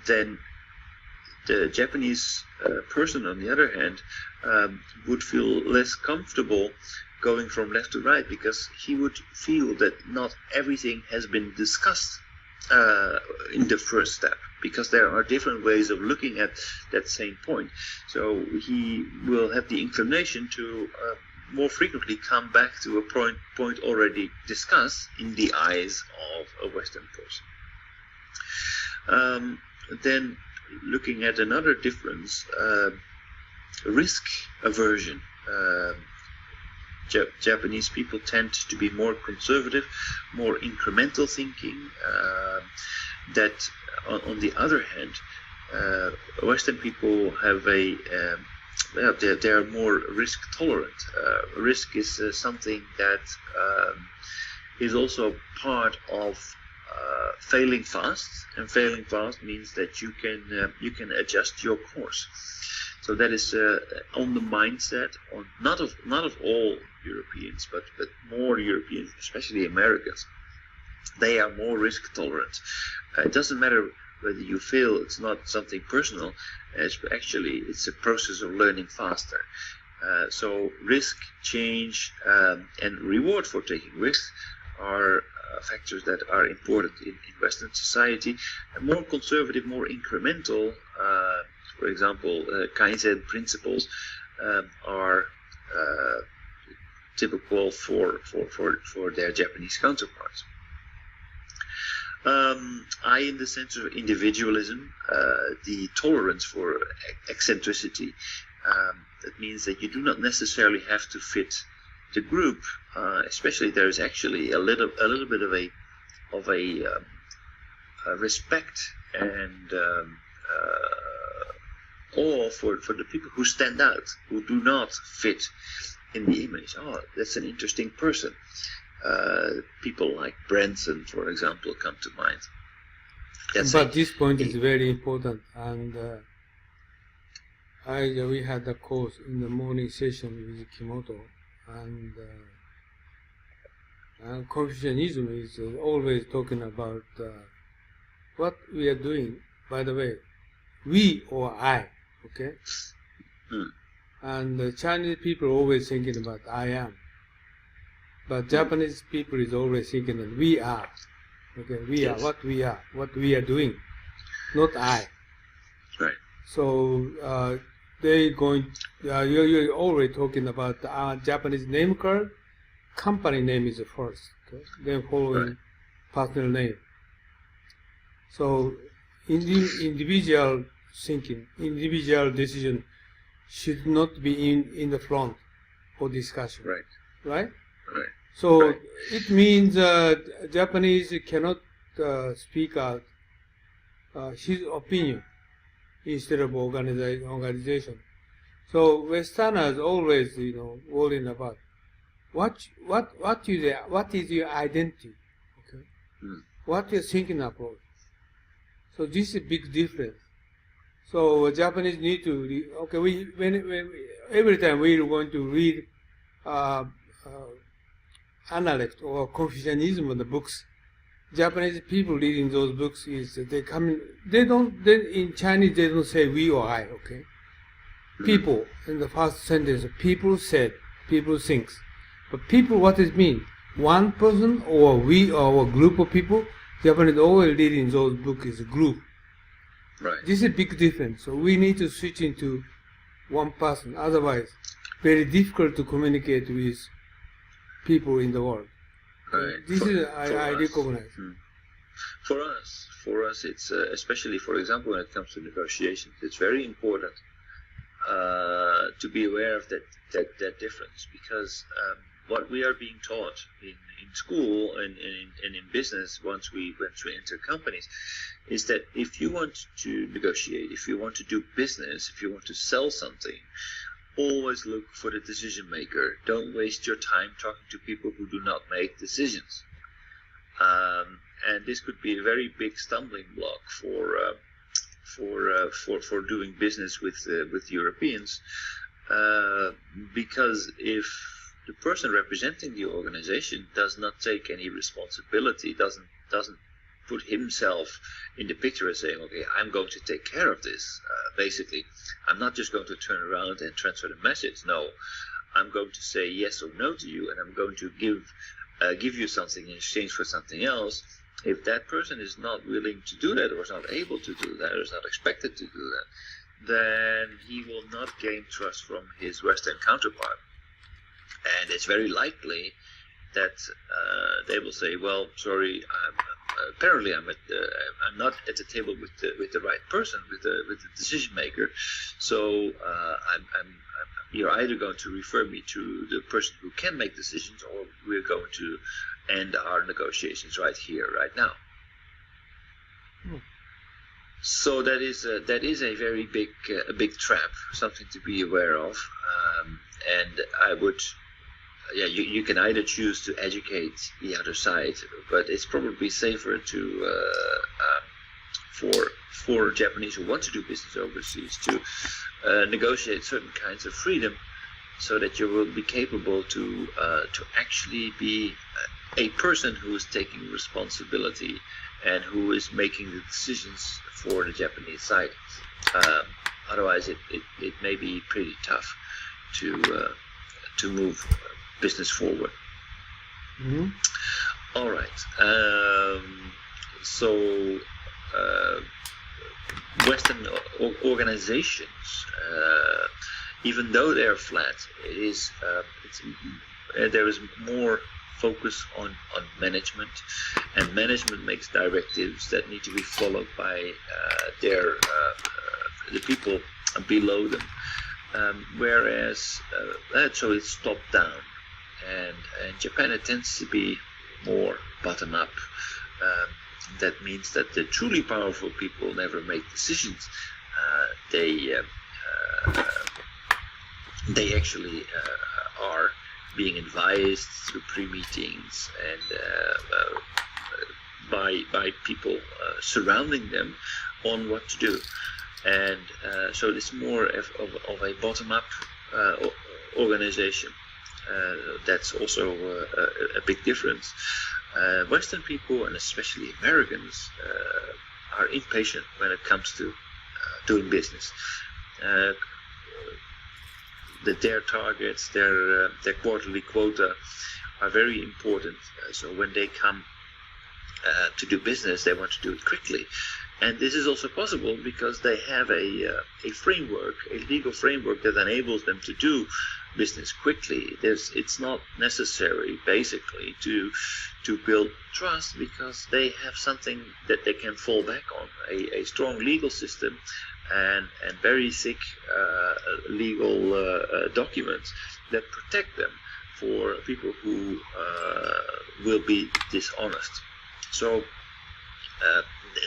then the Japanese person, on the other hand, would feel less comfortable going from left to right, because he would feel that not everything has been discussed in the first step, because there are different ways of looking at that same point. So he will have the inclination to more frequently come back to a point already discussed in the eyes of a Western person. Then looking at another difference, risk aversion. Japanese people tend to be more conservative, more incremental thinking. That, on the other hand, Western people have they are more risk tolerant. Risk is something that is also part of failing fast, and failing fast means that you can adjust your course. So that is on the mindset on not of all Europeans, but more Europeans, especially Americans. They are more risk tolerant. It doesn't matter whether you fail; it's not something personal. It's a process of learning faster. So risk, change, and reward for taking risks are factors that are important in Western society. And more conservative, more incremental. For example, Kaizen principles are typical for their Japanese counterparts. In the sense of individualism, the tolerance for eccentricity. That means that you do not necessarily have to fit the group. Especially, there is actually a little bit of a respect and awe for the people who stand out, who do not fit in the image. Oh, that's an interesting person. People like Branson, for example, come to mind. But this point is very important, and we had a course in the morning session with Kimoto, and Confucianism is always talking about what we are doing. By the way, we or I, okay? And the Chinese people are always thinking about I am. But Japanese people is always thinking that we are. Okay, we are, what we are doing, not I. Right. So you're already talking about our Japanese name card. Company name is first, okay? Then following personal name. So individual thinking, individual decision should not be in the front for discussion. Right. Right? Right. So it means Japanese cannot speak out his opinion instead of organization. So Westerners always, worrying about what is your identity, okay? What your thinking approach. So this is a big difference. So Japanese need to every time we are going to read analect or Confucianism of the books, Japanese people reading those books is in Chinese they don't say we or I, okay? People, in the first sentence, people said, people thinks. But people, what does it mean? One person or we or a group of people? Japanese always reading those books is a group. Right. This is a big difference. So we need to switch into one person. Otherwise, very difficult to communicate with people in the world. Right. This I recognize. For us, it's especially, for example, when it comes to negotiations, it's very important to be aware of that difference, because what we are being taught in school and in business once we enter companies is that if you want to negotiate, if you want to do business, if you want to sell something, always look for the decision maker. Don't waste your time talking to people who do not make decisions. And this could be a very big stumbling block for doing business with Europeans, because if the person representing the organization does not take any responsibility, doesn't put himself in the picture and saying, okay, I'm going to take care of this. Basically, I'm not just going to turn around and transfer the message. No, I'm going to say yes or no to you, and I'm going to give you something in exchange for something else. If that person is not willing to do that, or is not able to do that, or is not expected to do that, then he will not gain trust from his Western counterpart. And it's very likely that they will say, "Well, sorry, apparently I'm not at the table with the right person, with the decision maker. So you're either going to refer me to the person who can make decisions, or we're going to end our negotiations right here, right now." So that is a very big trap, something to be aware of, and I would. Yeah, you can either choose to educate the other side, but it's probably safer to for Japanese who want to do business overseas to negotiate certain kinds of freedom, so that you will be capable to actually be a person who is taking responsibility and who is making the decisions for the Japanese side. Otherwise, it may be pretty tough to move business forward. Mm-hmm. All right. So Western organizations, even though they are flat, there is more focus on management, and management makes directives that need to be followed by the people below them. Whereas so it's top down. And Japan, it tends to be more bottom up. That means that the truly powerful people never make decisions. They actually are being advised through pre-meetings and by people surrounding them on what to do. And so it's more of a bottom-up organization. That's also a big difference. Western people, and especially Americans, are impatient when it comes to doing business. Their targets, their quarterly quota are very important. So when they come to do business, they want to do it quickly. And this is also possible because they have a framework, a legal framework that enables them to do business quickly. It's not necessary, basically, to build trust, because they have something that they can fall back on, a strong legal system and very thick legal documents that protect them for people who will be dishonest. So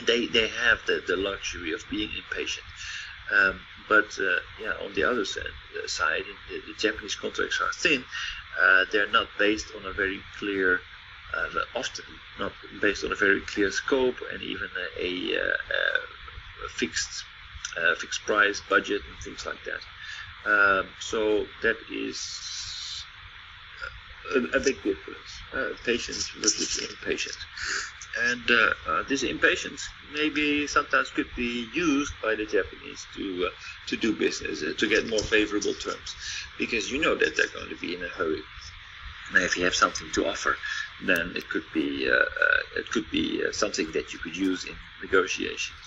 they have the luxury of being impatient. But on the other side, the Japanese contracts are thin. They're not based on a very clear, often not based on a very clear scope, and even a fixed price budget and things like that. So that is a big difference. Patience versus impatience. And this impatience maybe sometimes could be used by the Japanese to do business, to get more favorable terms, because you know that they're going to be in a hurry. Now, if you have something to offer, then it could be something that you could use in negotiations.